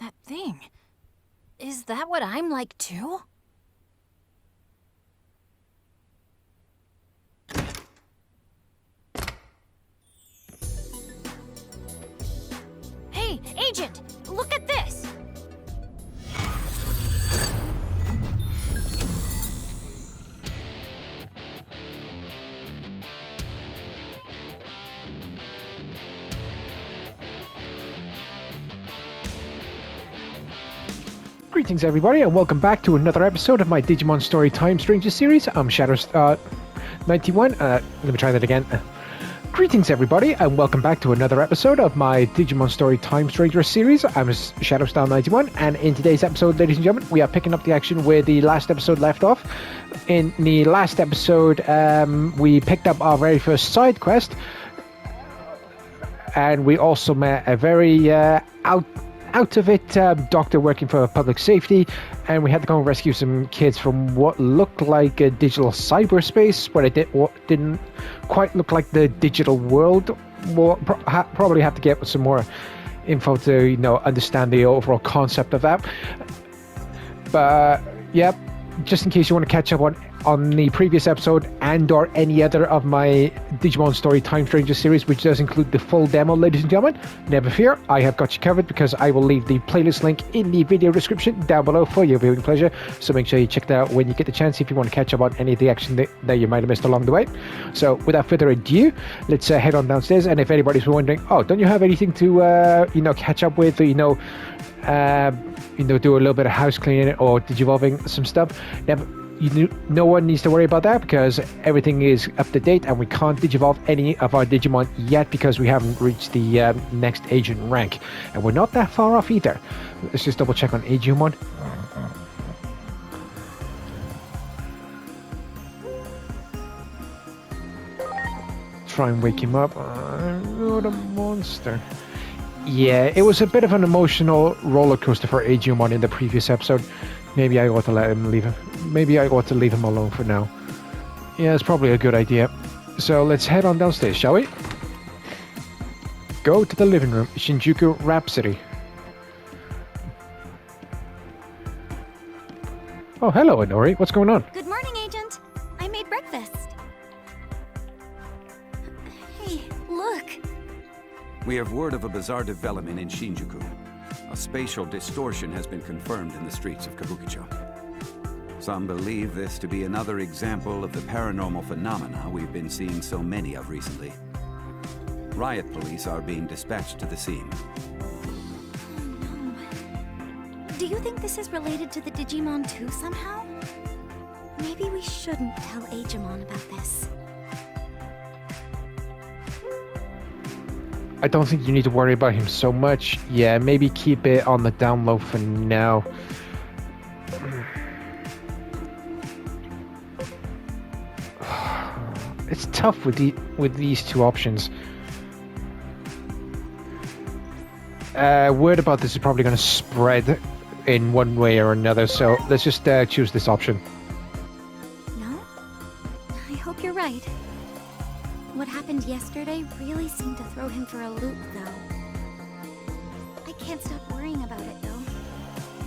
that thing. Is that what I'm like too? Hey, Agent! Look at this! Greetings everybody and welcome back to another episode of my Digimon Story Time Stranger series. I'm Shadow91. Let me try that again. Greetings everybody and welcome back to another episode of my Digimon Story Time Stranger series. I'm Shadowstyle91 and in today's episode, ladies and gentlemen, we are picking up the action where the last episode left off. In the last episode, we picked up our very first side quest and we also met a very out of it doctor working for public safety, and we had to go and rescue some kids from what looked like a digital cyberspace, but it didn't quite look like the digital world. We'll probably have to get some more info to understand the overall concept of that. But yeah, just in case you want to catch up on the previous episode and or any other of my Digimon Story Time Stranger series, which does include the full demo, ladies and gentlemen, never fear, I have got you covered because I will leave the playlist link in the video description down below for your viewing pleasure. So make sure you check that out when you get the chance if you want to catch up on any of the action that you might have missed along the way. So without further ado, let's head on downstairs. And if anybody's wondering, oh, don't you have anything to catch up with, or do a little bit of house cleaning or digivolving some stuff, no one needs to worry about that because everything is up to date and we can't digivolve any of our Digimon yet because we haven't reached the next agent rank, and we're not that far off either. Let's just double check on Agumon. Try and wake him up. What a monster. Yeah, it was a bit of an emotional roller coaster for Agumon in the previous episode. Maybe I ought to leave him alone for now. Yeah, it's probably a good idea. So let's head on downstairs, shall we? Go to the living room, Shinjuku Rhapsody. Oh, hello, Inori. What's going on? Good morning, Agent. I made breakfast. Hey, look. We have word of a bizarre development in Shinjuku. A spatial distortion has been confirmed in the streets of Kabukicho. Some believe this to be another example of the paranormal phenomena we've been seeing so many of recently. Riot police are being dispatched to the scene. Oh no. Do you think this is related to the Digimon too somehow? Maybe we shouldn't tell Agumon about this. I don't think you need to worry about him so much. Yeah, maybe keep it on the down low for now. It's tough with these two options. Word about this is probably going to spread in one way or another, so let's just choose this option. No? I hope you're right. What happened yesterday really seemed to throw him for a loop, though. I can't stop worrying about it, though.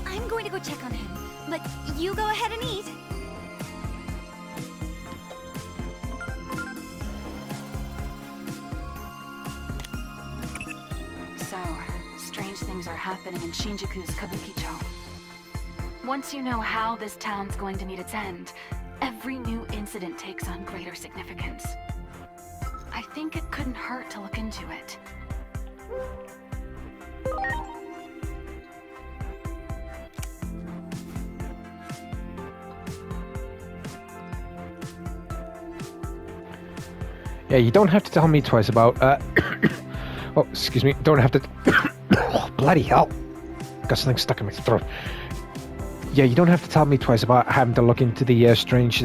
I'm going to go check on him, but you go ahead and eat. So, strange things are happening in Shinjuku's Kabukicho. Once you know how this town's going to meet its end, every new incident takes on greater significance. I think it couldn't hurt to look into it. Yeah, you don't have to tell me twice about, oh, excuse me, don't have to, oh, bloody hell, got something stuck in my throat. Yeah, you don't have to tell me twice about having to look into the strange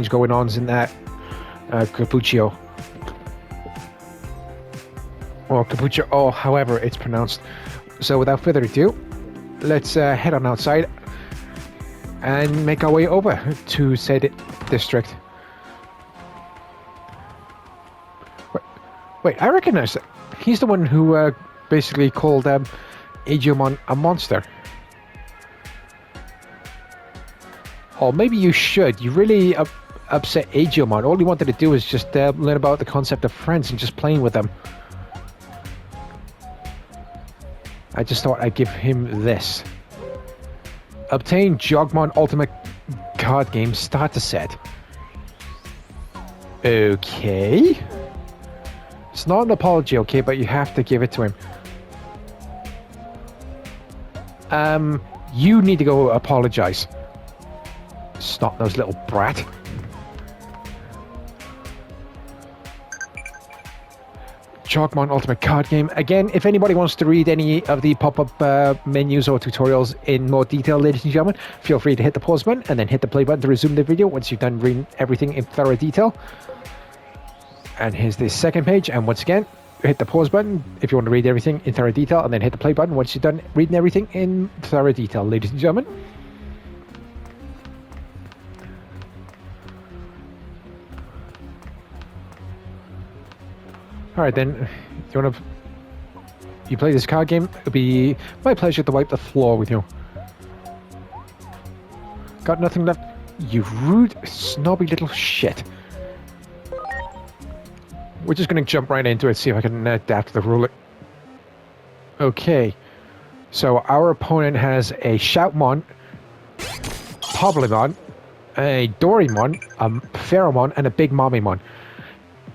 going-ons in that Capuccio. Or Capuccio, or however it's pronounced. So without further ado, let's head on outside and make our way over to said district. Wait, I recognize that. He's the one who basically called Digimon a monster? Or maybe you should. You really upset Digimon. All he wanted to do was just learn about the concept of friends and just playing with them. I just thought I'd give him this. Obtain Jogmon Ultimate Card Game Starter Set. Okay. It's not an apology, okay, but you have to give it to him. You need to go apologize. Snot-nosed little brat. Jogmon Ultimate Card Game. Again, if anybody wants to read any of the pop-up menus or tutorials in more detail, ladies and gentlemen, feel free to hit the pause button and then hit the play button to resume the video once you've done reading everything in thorough detail. And here's the second page, and once again, hit the pause button if you want to read everything in thorough detail, and then hit the play button once you're done reading everything in thorough detail, ladies and gentlemen. Alright then, you play this card game, it'll be my pleasure to wipe the floor with you. Got nothing left? You rude, snobby little shit. We're just going to jump right into it, see if I can adapt the ruler. Okay, so our opponent has a Shoutmon, Poblemon, a Dorymon, a Pheromon, and a Big Mommymon.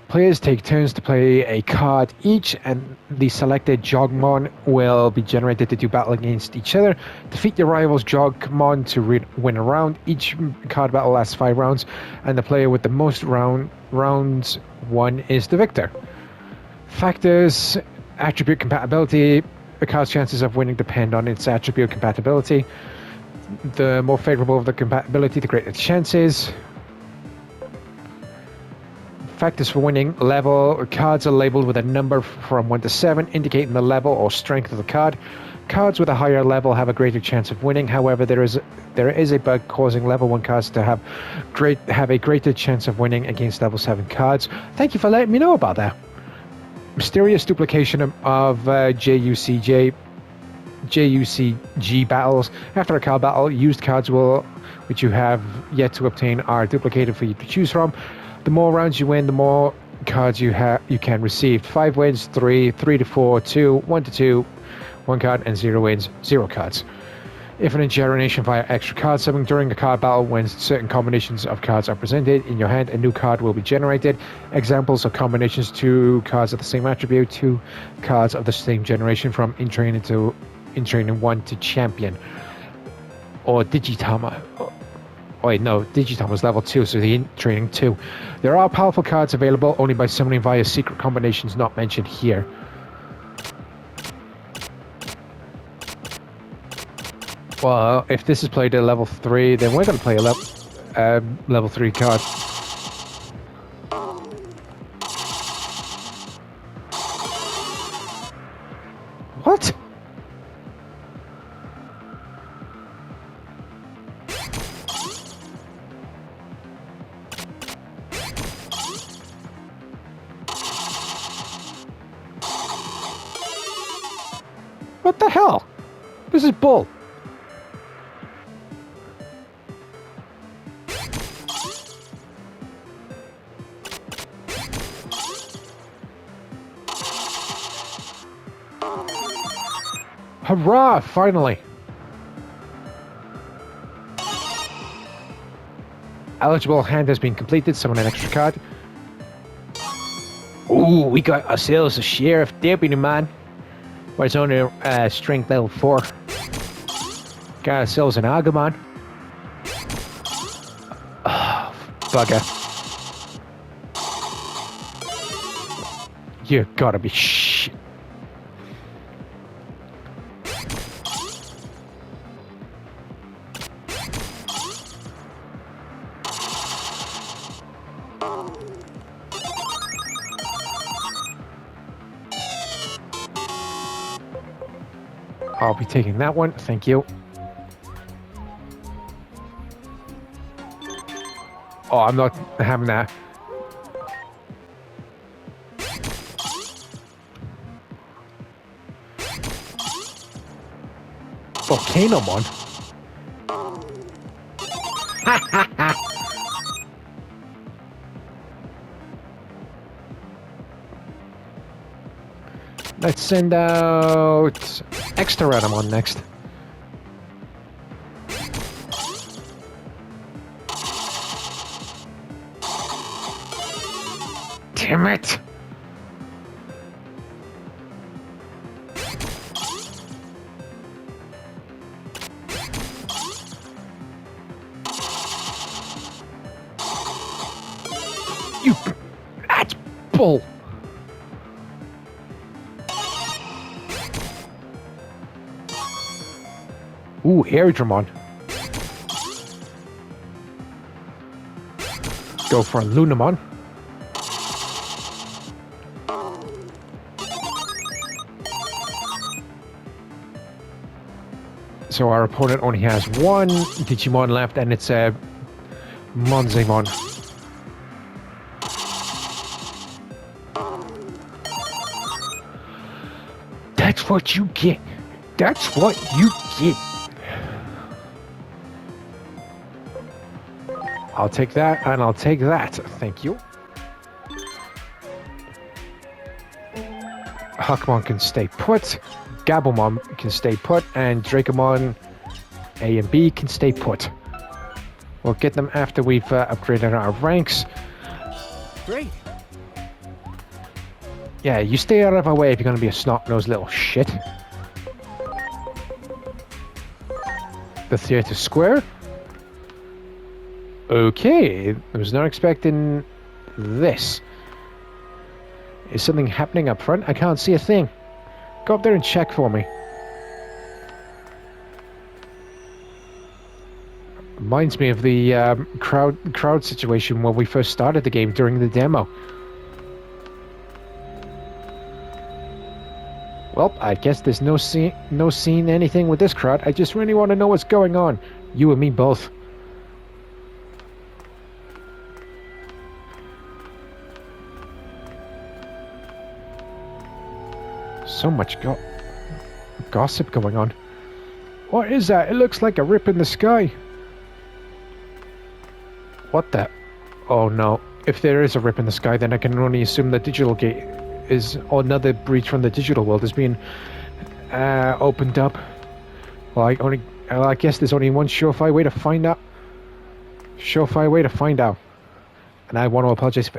Players take turns to play a card each, and the selected Jogmon will be generated to do battle against each other. Defeat your rival's Jogmon to win a round. Each card battle lasts 5 rounds, and the player with the most rounds won is the victor. Factors: attribute compatibility. The card's chances of winning depend on its attribute compatibility. The more favorable of the compatibility, the greater the chances. Factors for winning: level. Cards are labeled with a number from 1 to 7, indicating the level or strength of the card. Cards with a higher level have a greater chance of winning. However, there is a bug causing level 1 cards to have a greater chance of winning against level 7 cards. Thank you for letting me know about that. Mysterious duplication of JUCG battles. After a card battle, used cards which you have yet to obtain are duplicated for you to choose from. The more rounds you win, the more cards you can receive. 5 wins, 3, 3 to 4, 2, 1 to 2, 1 card, and 0 wins, 0 cards. Infinite generation via extra card summon. During a card battle, when certain combinations of cards are presented in your hand, a new card will be generated. Examples of combinations: 2 cards of the same attribute, 2 cards of the same generation from in training 1 to champion. Or Digitama. Oh wait, no, Digitama was level 2, so the in training 2. There are powerful cards available only by summoning via secret combinations not mentioned here. Well, if this is played at level 3, then we're going to play a level 3 card. What? What the hell? This is bull. Hurrah! Finally! Eligible hand has been completed. Summon an extra card. Ooh, we got ourselves a Sheriff Deputy, man. Well, it's only strength level 4. Got ourselves an Agumon. Oh, bugger. You gotta be shit. I'll be taking that one, thank you. Oh, I'm not having that. Volcanomon? Let's send out Extra Ranamon next. Damn it! You... That's bull! Ooh, Airdramon. Go for a Lunamon. So our opponent only has one Digimon left, and it's a Monzemon. That's what you get. That's what you get. I'll take that, and I'll take that. Thank you. Huckmon can stay put. Gabumon can stay put, and Dracomon A and B can stay put. We'll get them after we've upgraded our ranks. Great. Yeah, you stay out of our way if you're going to be a snot-nosed little shit. The theater square. Okay, I was not expecting this. Is something happening up front? I can't see a thing. Go up there and check for me. Reminds me of the crowd situation when we first started the game during the demo. Well, I guess there's no scene anything with this crowd. I just really want to know what's going on. You and me both. So much gossip going on. What is that? It looks like a rip in the sky. What the? Oh no. If there is a rip in the sky, then I can only assume the digital gate is another breach from the digital world is being opened up. Well, I guess there's only one surefire way to find out. And I want to apologize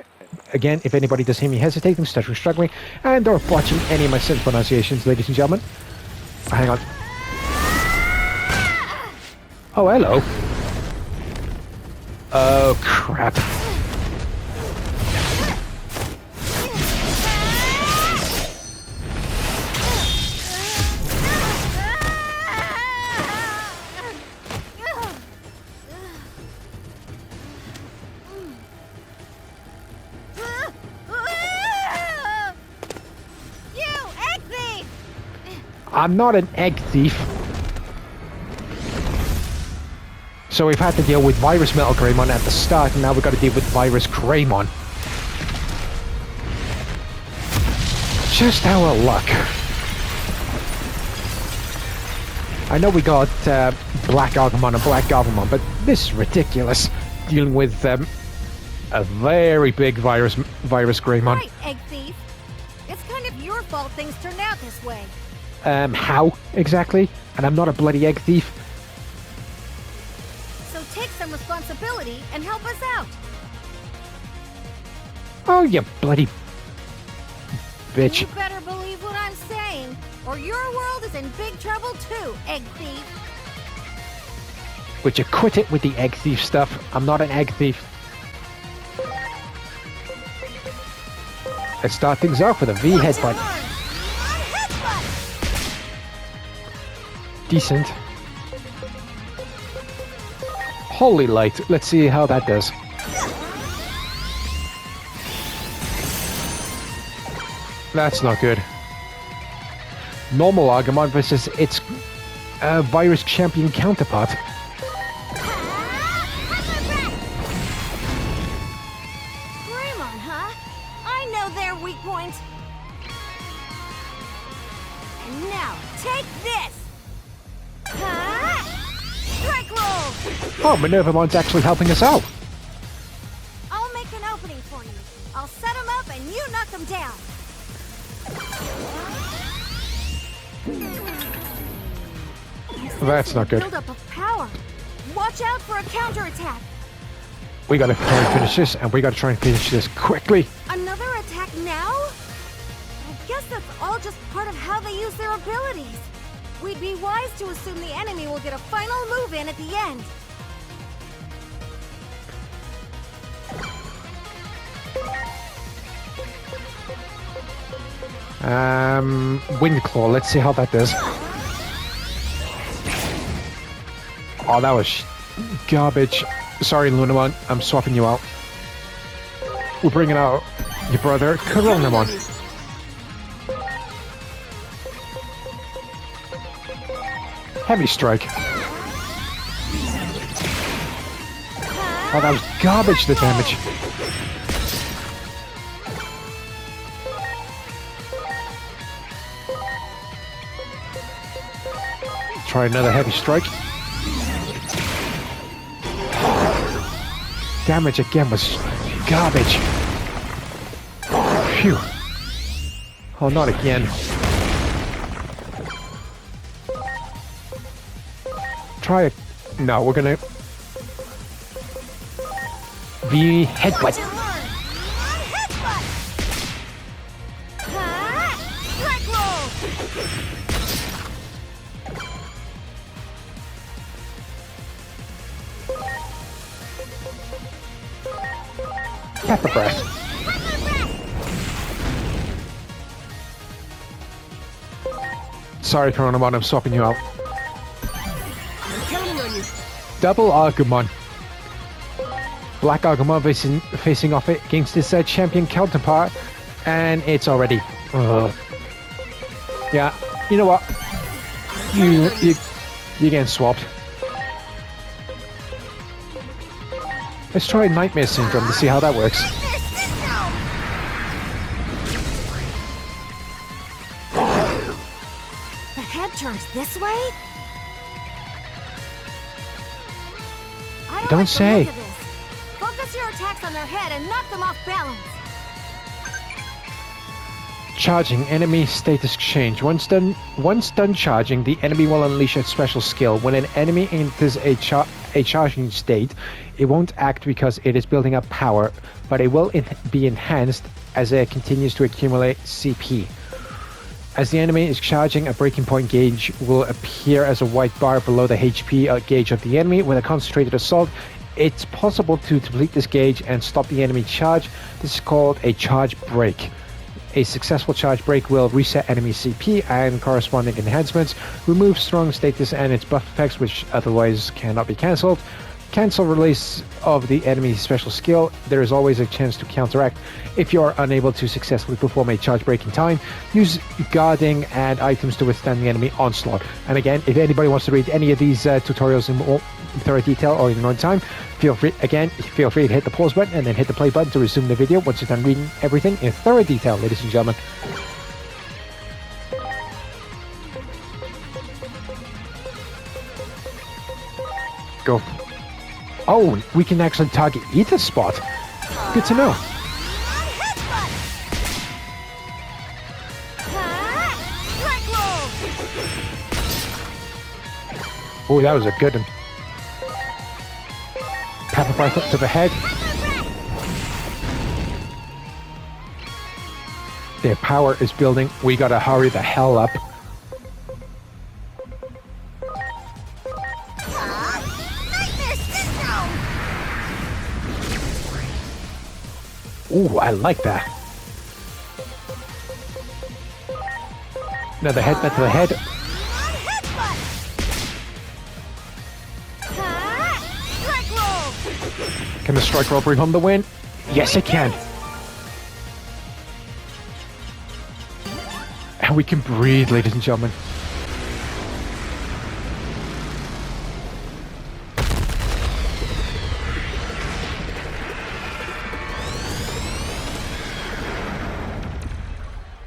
again if anybody does hear me hesitating, stuttering, struggling, and or watching any of my simple pronunciations, ladies and gentlemen. Hang on. Oh, hello. Oh, crap. I'm not an egg thief. So we've had to deal with Virus Metal Greymon at the start, and now we've got to deal with Virus Greymon. Just our luck. I know we got Black Agumon and Black Gabumon, but this is ridiculous. Dealing with a very big Virus Greymon. Right, Egg Thief. It's kind of your fault things turned out this way. How exactly? And I'm not a bloody egg thief. So take some responsibility and help us out. Oh, you bloody bitch. You better believe what I'm saying, or your world is in big trouble too, Egg Thief. Would you quit it with the egg thief stuff? I'm not an egg thief. Let's start things off with a V headbutt. Decent. Holy light. Let's see how that does. That's not good. Normal Agumon versus its virus champion counterpart. Greymon, huh? I know their weak point. And now, take this! Huh? Strike roll! Oh, Minervamon's actually helping us out. I'll make an opening for you. I'll set them up and you knock them down. That's not good. Build up of power. Watch out for a counterattack. We gotta try and finish this, and we gotta try and finish this quickly. Another attack now? I guess that's all just part of how they use their abilities. We'd be wise to assume the enemy will get a final move in at the end. Wind Claw, let's see how that does. Oh, that was garbage. Sorry, Lunamon, I'm swapping you out. We're bringing out your brother, Coronamon. Heavy Strike. Oh, that was garbage, the damage. Try another Heavy Strike. Damage again was garbage. Phew. Oh, not again. Try it. No, we're gonna... The headbutt. Pepper Breath. Sorry, Coronamon, I'm swapping you out. Double Agumon. Black Agumon facing off against his champion counterpart, and it's already... Yeah, you know what? You're getting swapped. Let's try Nightmare Syndrome to see how that works. The head turns this way? I Don't like say. the look of this. Focus your attacks on their head and knock them off balance. Charging enemy status exchange. Once done charging, the enemy will unleash a special skill. When an enemy enters a charging state, it won't act because it is building up power, but it will be enhanced as it continues to accumulate CP. As the enemy is charging, a breaking point gauge will appear as a white bar below the HP gauge of the enemy. With a concentrated assault, it's possible to deplete this gauge and stop the enemy charge. This is called a charge break. A successful charge break will reset enemy CP and corresponding enhancements, remove strong status and its buff effects which otherwise cannot be cancelled. Cancel release of the enemy's special skill. There is always a chance to counteract if you are unable to successfully perform a charge break in time. Use guarding and items to withstand the enemy onslaught. And again, if anybody wants to read any of these tutorials in more thorough detail or in your own time, feel free to hit the pause button and then hit the play button to resume the video once you're done reading everything in thorough detail, ladies and gentlemen. Go. Oh, we can actually target either spot. Good to know. Oh, that was a good one. Pepper Breath up to the head. Their power is building. We gotta hurry the hell up. Ooh, I like that. Another headbutt to the head. Can the strike roll bring home the win? Yes, it can. And we can breathe, ladies and gentlemen.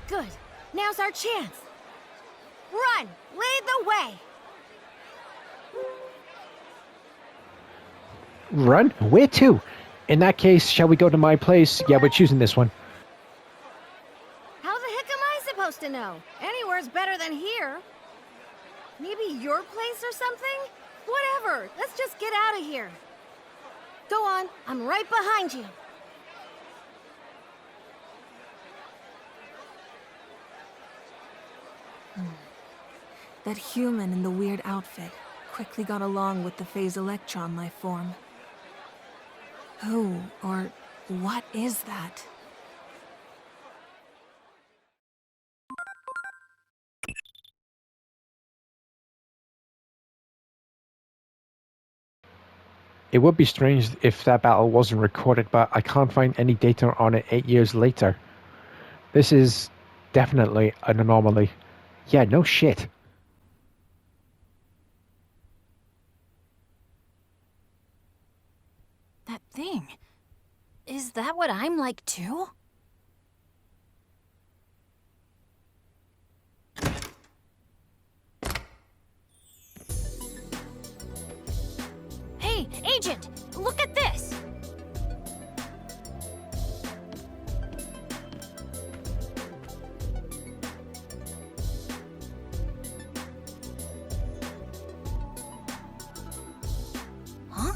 Good. Now's our chance. Run! Lead the way! Run? Where to? In that case, shall we go to my place? Yeah, we're choosing this one. How the heck am I supposed to know? Anywhere's better than here. Maybe your place or something? Whatever, let's just get out of here. Go on, I'm right behind you. That human in the weird outfit quickly got along with the phase electron life form. Who or what is that? It would be strange if that battle wasn't recorded, but I can't find any data on it 8 years later. This is definitely an anomaly. Yeah, no shit. That thing. Is that what I'm like too? Hey, Agent! Look at this! Huh?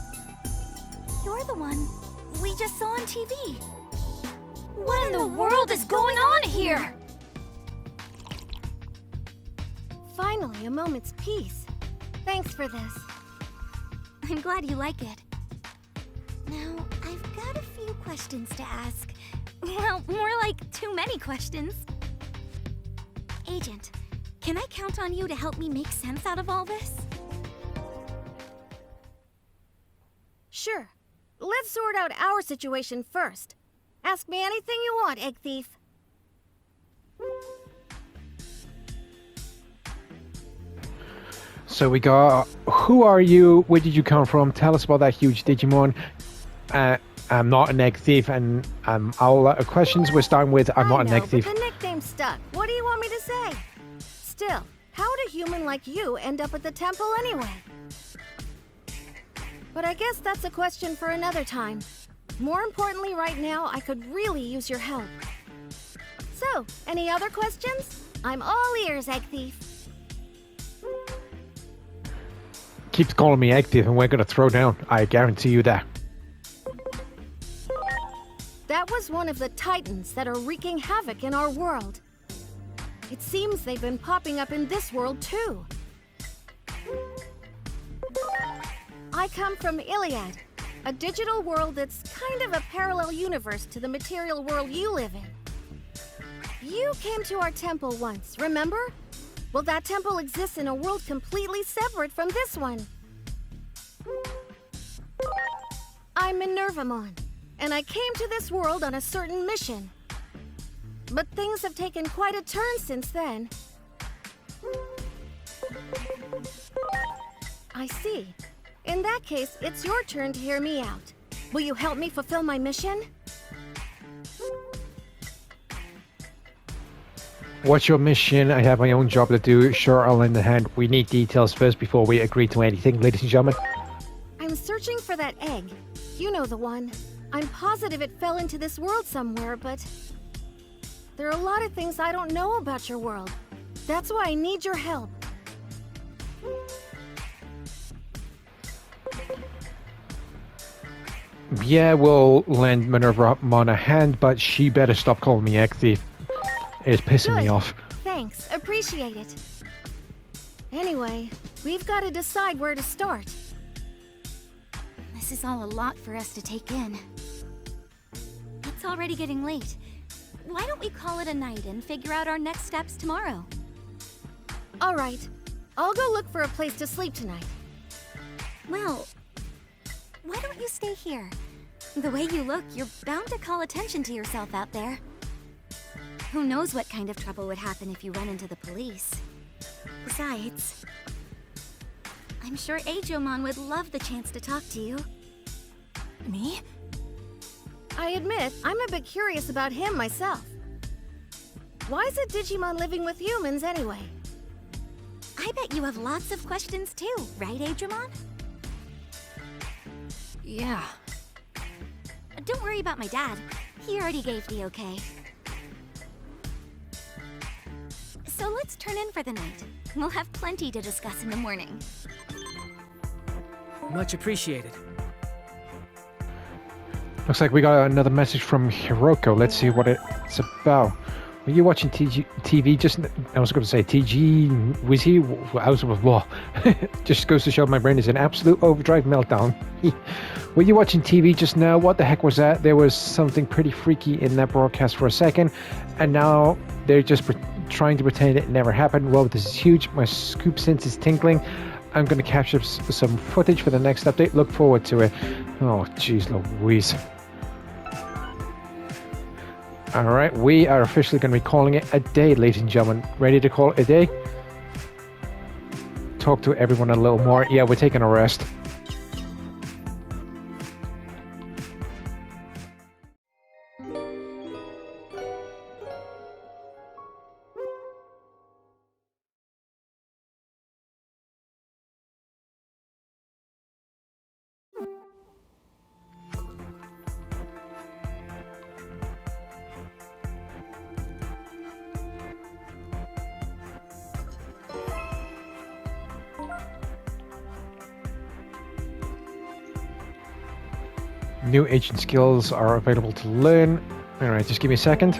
You're the one we just saw on TV. What in the world is going on here? Finally, a moment's peace. Thanks for this. I'm glad you like it. Now, I've got a few questions to ask. Well, more like too many questions. Agent, can I count on you to help me make sense out of all this? Sure. Let's sort out our situation first. Ask me anything you want, Egg Thief. So we got, who are you? Where did you come from? Tell us about that huge Digimon. I'm not an egg thief, and our questions we're starting with, I'm not an egg thief. But the nickname stuck. What do you want me to say? Still, how would a human like you end up at the temple anyway? But I guess that's a question for another time. More importantly, right now, I could really use your help. So, any other questions? I'm all ears, Egg Thief. Keeps calling me egg thief, and we're gonna throw down. I guarantee you that. That was one of the titans that are wreaking havoc in our world. It seems they've been popping up in this world too. I come from Iliad, a digital world that's kind of a parallel universe to the material world you live in. You came to our temple once, remember? Well, that temple exists in a world completely separate from this one. I'm Minervamon, and I came to this world on a certain mission. But things have taken quite a turn since then. I see. In that case, it's your turn to hear me out. Will you help me fulfill my mission? What's your mission? I have my own job to do. Sure, I'll lend a hand. We need details first before we agree to anything, ladies and gentlemen. I'm searching for that egg. You know the one. I'm positive it fell into this world somewhere, but there are a lot of things I don't know about your world. That's why I need your help. Yeah, we'll lend Minervamon a hand, but she better stop calling me egg thief. It's pissing me off. Thanks, appreciate it. Anyway, we've got to decide where to start. This is all a lot for us to take in. It's already getting late. Why don't we call it a night and figure out our next steps tomorrow? All right. I'll go look for a place to sleep tonight. Well, why don't you stay here? The way you look, you're bound to call attention to yourself out there. Who knows what kind of trouble would happen if you run into the police. Besides, I'm sure Agomon would love the chance to talk to you. Me? I admit, I'm a bit curious about him myself. Why is a Digimon living with humans anyway? I bet you have lots of questions too, right, Agomon? Yeah. Don't worry about my dad. He already gave the okay. So let's turn in for the night. We'll have plenty to discuss in the morning. Much appreciated. Looks like we got another message from Hiroko. Let's see what it's about. Were you watching TV just... I was going to say TG... Was he... I was... Well, just goes to show my brain is in absolute overdrive meltdown. Were you watching TV just now? What the heck was that? There was something pretty freaky in that broadcast for a second. And now they're just trying to pretend it never happened. Well, this is huge. My scoop sense is tinkling. I'm going to capture some footage for the next update. Look forward to it. Oh, jeez Louise. Alright, we are officially going to be calling it a day, ladies and gentlemen. Ready to call it a day? Talk to everyone a little more. Yeah, we're taking a rest. New agent skills are available to learn. Alright, just give me a second.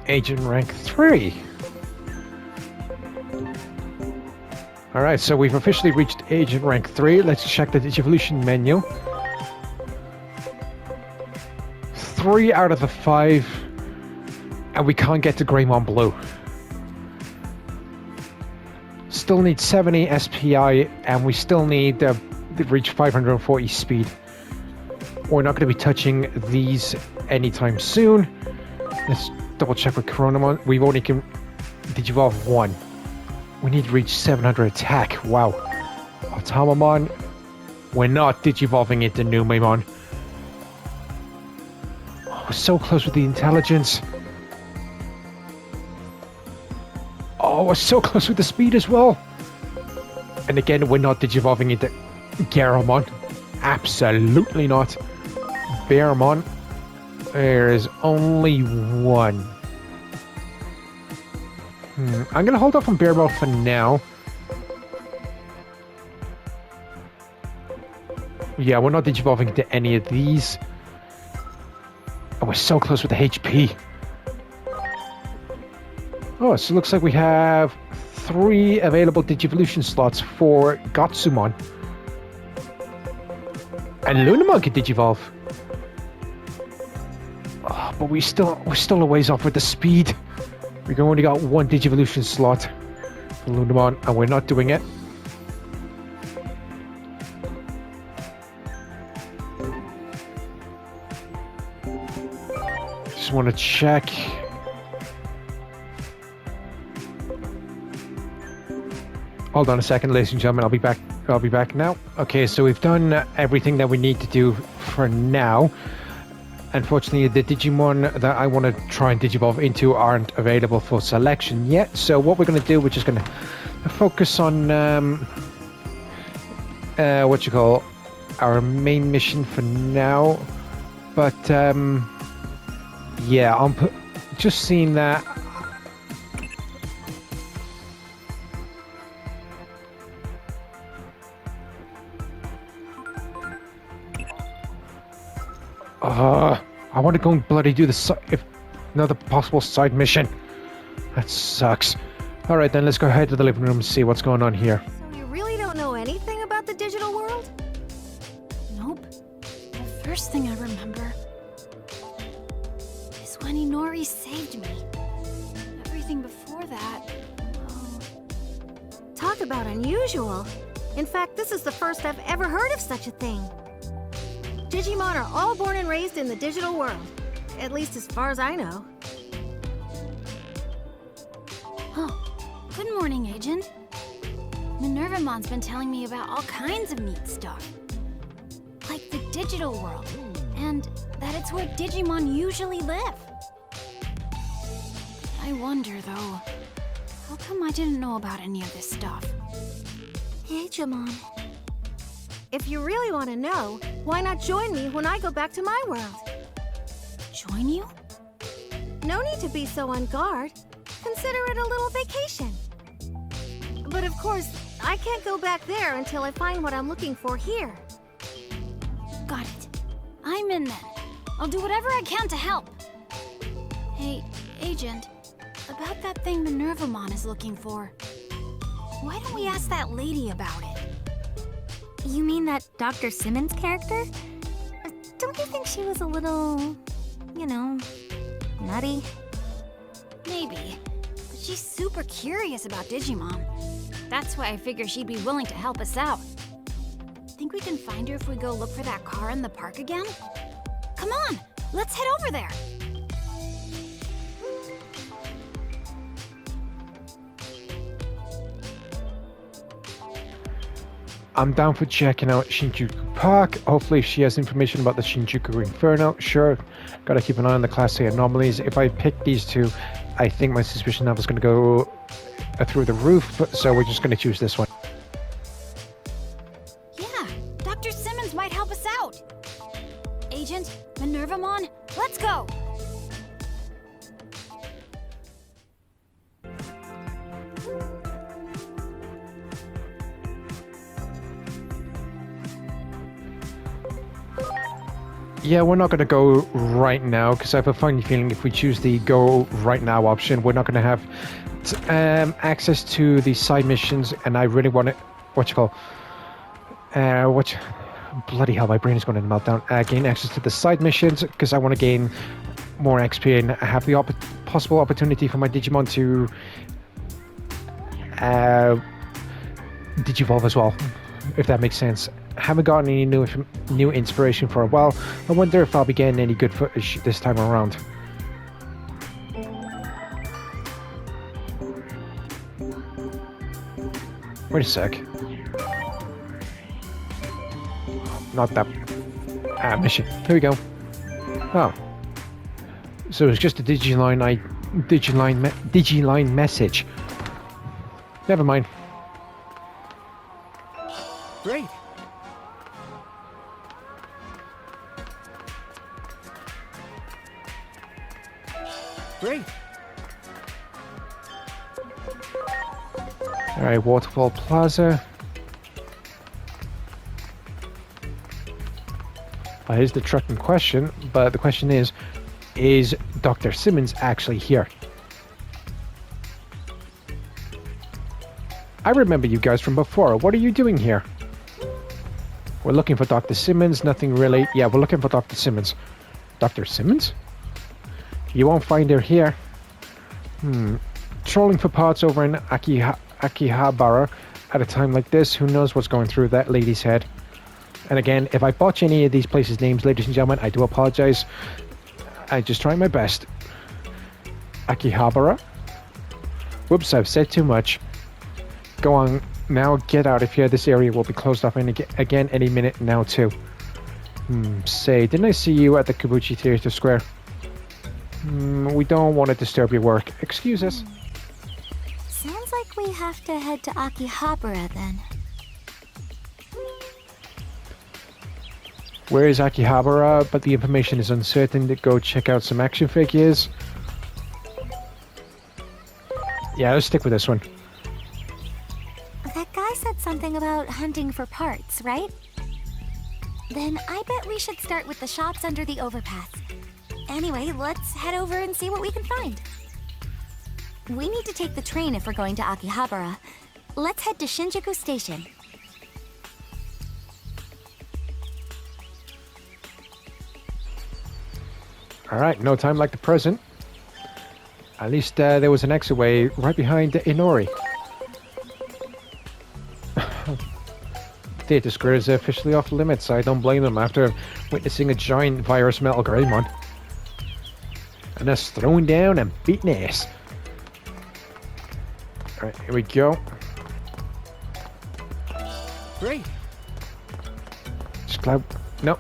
Agent rank 3. Alright, so we've officially reached agent rank 3. Let's check the Digivolution menu. 3 out of the 5. And we can't get to Greymon Blue. Still need 70 SPI, and we still need to reach 540 speed. We're not going to be touching these anytime soon. Let's double check with Coronamon. We've only can Digivolve 1. We need to reach 700 attack. Wow. Automamon. We're not Digivolving into Numemon. Oh, we're so close with the intelligence. Oh, we're so close with the speed as well. And again, we're not Digivolving into Garomon. Absolutely not. Bearmon. There is only one. I'm going to hold off on Bearmon for now. Yeah, we're not Digivolving into any of these. And we're so close with the HP. Oh, so it looks like we have 3 available Digivolution slots for Gotsumon. And Lunamon can Digivolve. Oh, but we're still a ways off with the speed. We've only got 1 Digivolution slot for Lunamon, and we're not doing it. Just want to check. Hold on a second, ladies and gentlemen. I'll be back now. Okay, so we've done everything that we need to do for now. Unfortunately, the Digimon that I want to try and Digivolve into aren't available for selection yet. So what we're going to do, we're just going to focus on our main mission for now. But yeah, I'm just seeing that. I want to go and bloody do another possible side mission. That sucks. Alright then, let's go ahead to the living room and see what's going on here. So you really don't know anything about the digital world? Nope. The first thing I remember is when Inori saved me. Everything before that, well... Talk about unusual. In fact, this is the first I've ever heard of such a thing. Digimon are all born and raised in the digital world. At least as far as I know. Oh, good morning, Agent. Minervamon's been telling me about all kinds of neat stuff. Like the digital world, and that it's where Digimon usually live. I wonder, though, how come I didn't know about any of this stuff? Digimon. If you really want to know, why not join me when I go back to my world? Join you? No need to be so on guard. Consider it a little vacation. But of course, I can't go back there until I find what I'm looking for here. Got it. I'm in then. I'll do whatever I can to help. Hey, Agent, about that thing Minervamon is looking for. Why don't we ask that lady about it? You mean that Dr. Simmons character? Don't you think she was a little, you know, nutty? Maybe. But she's super curious about Digimon. That's why I figure she'd be willing to help us out. Think we can find her if we go look for that car in the park again? Come on, let's head over there. I'm down for checking out Shinjuku Park. Hopefully she has information about the Shinjuku Inferno. Sure, gotta keep an eye on the Class A anomalies. If I pick these two, I think my suspicion level is gonna go through the roof, so we're just gonna choose this one. Yeah, Dr. Simmons might help us out. Agent, Minervamon, let's go. Yeah, we're not going to go right now because I have a funny feeling if we choose the go right now option, we're not going to have access to the side missions, and I really want to, bloody hell, my brain is going to melt down. Gain access to the side missions because I want to gain more XP and have the possible opportunity for my Digimon to Digivolve as well, if that makes sense. Haven't gotten any new inspiration for a while. I wonder if I'll be getting any good footage this time around. Wait a sec. Not that mission. Here we go. Oh. So it's just a Digiline message. Never mind. Great. Great. Alright, Waterfall Plaza. Here's the truck in question, but the question is Dr. Simmons actually here? I remember you guys from before. What are you doing here? We're looking for Dr. Simmons, nothing really. Yeah, we're looking for Dr. Simmons. Dr. Simmons? You won't find her here. Trolling for parts over in Akihabara at a time like this. Who knows what's going through that lady's head? And again, if I botch any of these places' names, ladies and gentlemen, I do apologize. I just try my best. Akihabara? Whoops, I've said too much. Go on, now get out of here. This area will be closed off again any minute now too. Say, didn't I see you at the Kabuchi Theater Square? We don't want to disturb your work. Excuse us. Sounds like we have to head to Akihabara then. Where is Akihabara? But the information is uncertain. To go check out some action figures. Yeah, let's stick with this one. That guy said something about hunting for parts, right? Then I bet we should start with the shops under the overpass. Anyway, let's head over and see what we can find. We need to take the train if we're going to Akihabara. Let's head to Shinjuku Station. Alright, no time like the present. At least there was an exit way right behind Inori. Theater Square is officially off limits. I don't blame them after witnessing a giant virus metal Greymon. And us throwing down and beating ass. Alright, here we go. Great. Just glad. No.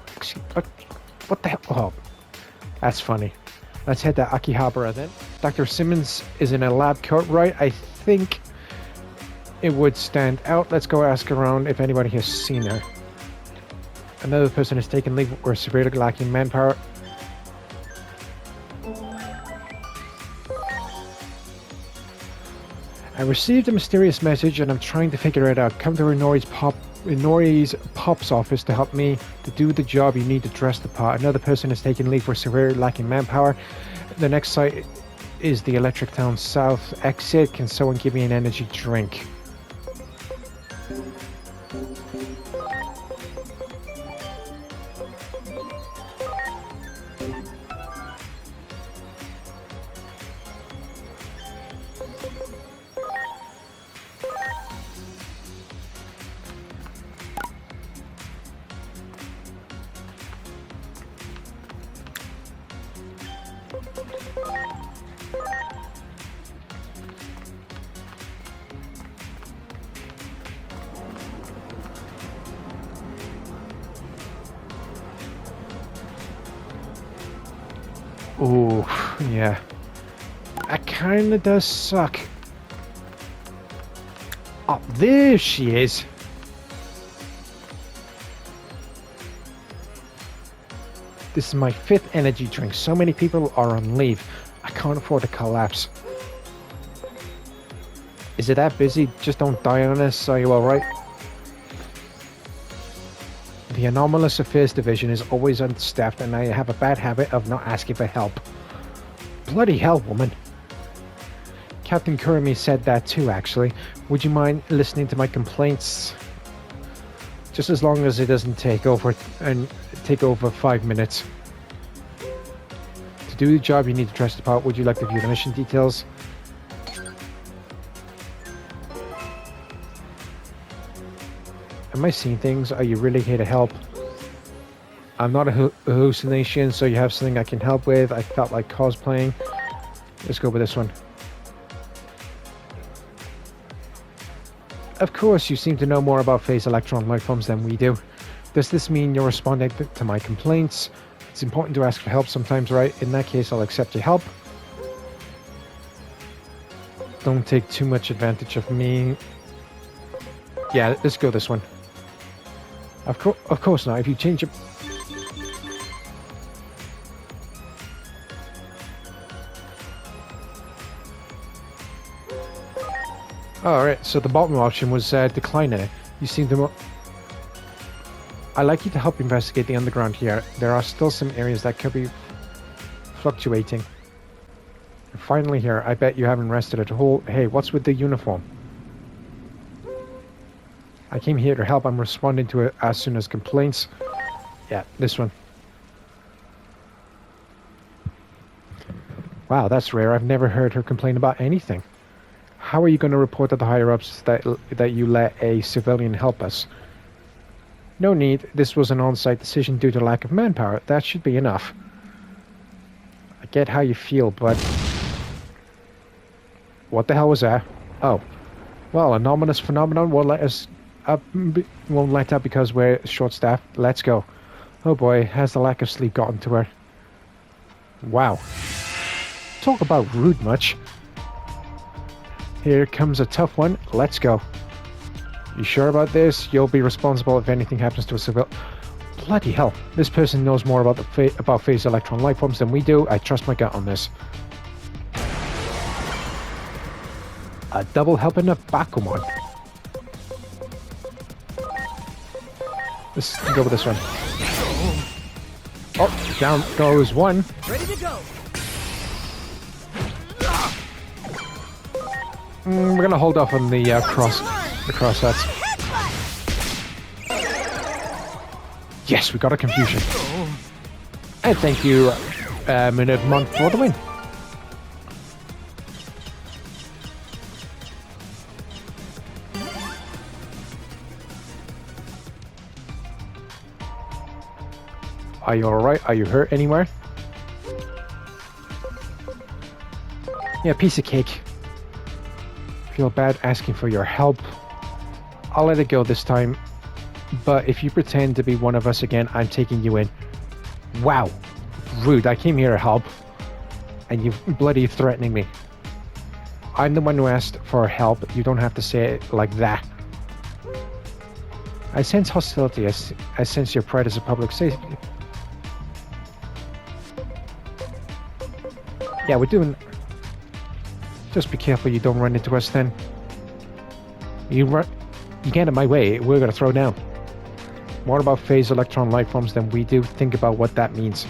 What the hell? Oh. That's funny. Let's head to Akihabara then. Dr. Simmons is in a lab coat, right? I think it would stand out. Let's go ask around if anybody has seen her. Another person has taken leave or severely lacking manpower. I received a mysterious message and I'm trying to figure it out. Come to Inori's Pop's office to help me to do the job you need to dress the part. Another person has taken leave for severely lacking manpower. The next site is the Electric Town South exit. Can someone give me an energy drink? Ooh, yeah. That kinda does suck. Oh, there she is. This is my 5th energy drink. So many people are on leave. I can't afford to collapse. Is it that busy? Just don't die on us. Are you alright? The Anomalous Affairs Division is always understaffed and I have a bad habit of not asking for help. Bloody hell, woman. Captain Kurumi said that too, actually. Would you mind listening to my complaints? Just as long as it doesn't take over 5 minutes. To do the job you need to dress the part. Would you like to view the mission details? Am I seeing things? Are you really here to help? I'm not a hallucination, so you have something I can help with. I felt like cosplaying. Let's go with this one. Of course, you seem to know more about phase electron lifeforms than we do. Does this mean you're responding to my complaints? It's important to ask for help sometimes, right? In that case, I'll accept your help. Don't take too much advantage of me. Yeah, let's go this one. Of course not. If you change your... Alright, so the bottom option was declining it. You seem to... I'd like you to help investigate the underground here. There are still some areas that could be fluctuating. You're finally here. I bet you haven't rested at all. Hey, what's with the uniform? I came here to help. I'm responding to it as soon as complaints. Yeah, this one. Wow, that's rare. I've never heard her complain about anything. How are you going to report to the higher-ups that you let a civilian help us? No need. This was an on-site decision due to lack of manpower. That should be enough. I get how you feel, but... What the hell was that? Oh. Well, an ominous phenomenon won't let us up, won't let up because we're short-staffed. Let's go. Oh boy, has the lack of sleep gotten to her? Wow. Talk about rude much. Here comes a tough one. Let's go. You sure about this? You'll be responsible if anything happens to a civil... Bloody hell. This person knows more about about phase electron lifeforms than we do. I trust my gut on this. A double helping of Bakumon. Let's go with this one. Oh, down goes one. Ready to go. We're gonna hold off on the cross sets. Yes, we got a confusion. And thank you, Minimon, for the win. Are you alright? Are you hurt anywhere? Yeah, piece of cake. Feel bad asking for your help. I'll let it go this time. But if you pretend to be one of us again, I'm taking you in. Wow. Rude. I came here to help. and you're bloody threatening me. I'm the one who asked for help. You don't have to say it like that. I sense hostility. I sense your pride as a public safety. Yeah, we're doing... Just be careful you don't run into us then. You get in my way, we're gonna throw down. More about phase electron life forms than we do. Think about what that means.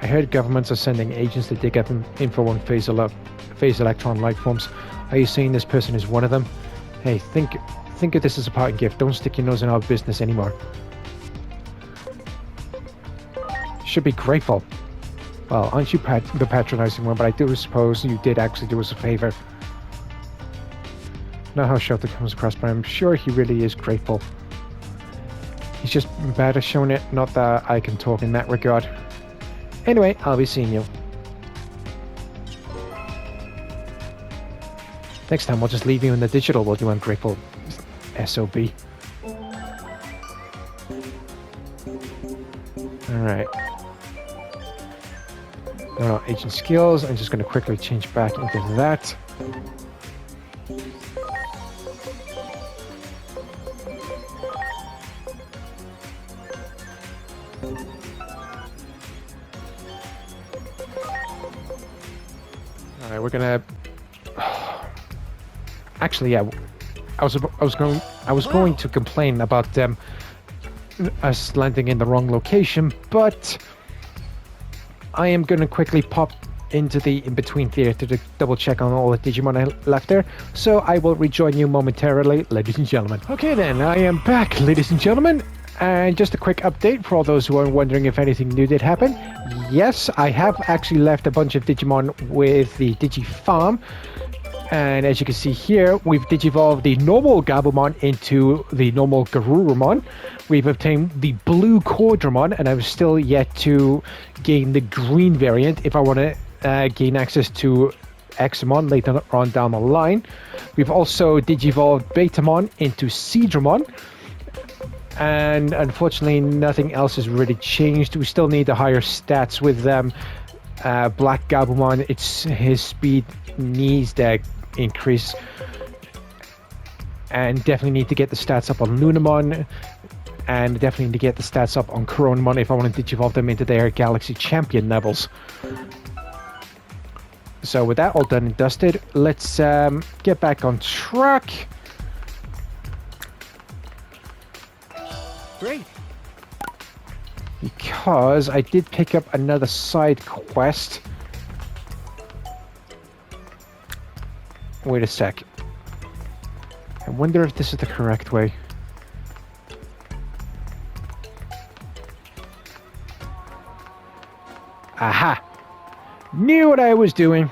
I heard governments are sending agents to dig up info on phase electron life forms. Are you saying this person is one of them? Hey, think of this as a parting gift. Don't stick your nose in our business anymore. Should be grateful. Well, aren't you the patronizing one? But I do suppose you did actually do us a favor. Not how Shelter comes across, but I'm sure he really is grateful. He's just bad at showing it. Not that I can talk in that regard. Anyway, I'll be seeing you. Next time, we'll just leave you in the digital world, you ungrateful SOB. Alright. No, agent skills. I'm just going to quickly change back into that. Alright, we're gonna... Actually, yeah, I was going to complain about us landing in the wrong location, but I am going to quickly pop into the in-between theater to double check on all the Digimon I left there, so I will rejoin you momentarily, ladies and gentlemen. Okay then, I am back, ladies and gentlemen, and just a quick update for all those who are wondering if anything new did happen. Yes, I have actually left a bunch of Digimon with the Digifarm. And as you can see here, we've digivolved the normal Gabumon into the normal Garurumon. We've obtained the blue Quadramon, and I've still yet to gain the green variant if I want to gain access to Examon later on down the line. We've also digivolved Betamon into Seadramon. And unfortunately, nothing else has really changed. We still need the higher stats with Black Gabumon. His speed needs that increase, and definitely need to get the stats up on Lunamon, and definitely need to get the stats up on Coronamon if I want to digivolve them into their Galaxy Champion levels. So with that all done and dusted, let's get back on track. Great. Because I did pick up another side quest. Wait a sec. I wonder if this is the correct way. Aha! Knew what I was doing.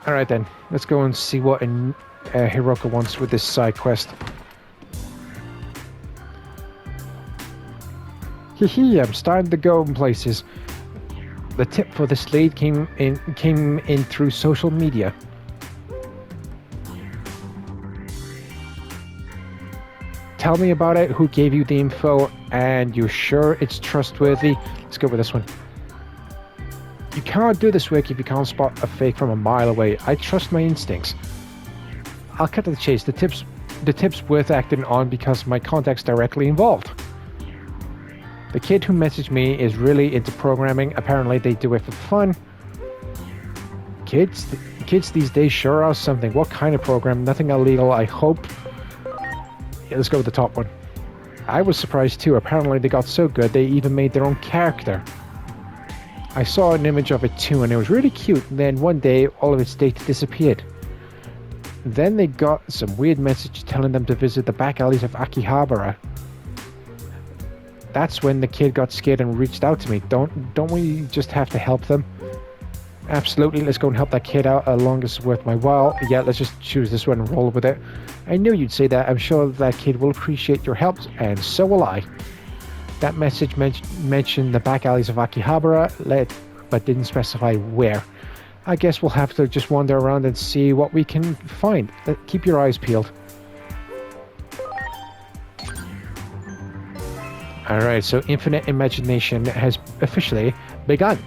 Alright then, let's go and see what Hiroka wants with this side quest. Hehe, I'm starting to go in places. The tip for this lead came in through social media. Tell me about it, who gave you the info, and you're sure it's trustworthy? Let's go with this one. You can't do this work if you can't spot a fake from a mile away. I trust my instincts. I'll cut to the chase. The tip's worth acting on because my contact's directly involved. The kid who messaged me is really into programming. Apparently they do it for fun. Kids these days sure are something. What kind of program? Nothing illegal, I hope. Yeah, let's go with the top one. I was surprised too. Apparently they got so good they even made their own character. I saw an image of it too and it was really cute. And then one day all of its data disappeared. Then they got some weird message telling them to visit the back alleys of Akihabara. That's when the kid got scared and reached out to me. Don't we just have to help them? Absolutely, let's go and help that kid out as long as it's worth my while. Yeah, let's just choose this one and roll with it. I knew you'd say that. I'm sure that kid will appreciate your help, and so will I. That message mentioned the back alleys of Akihabara, but didn't specify where. I guess we'll have to just wander around and see what we can find. Keep your eyes peeled. Alright, so Infinite Imagination has officially begun.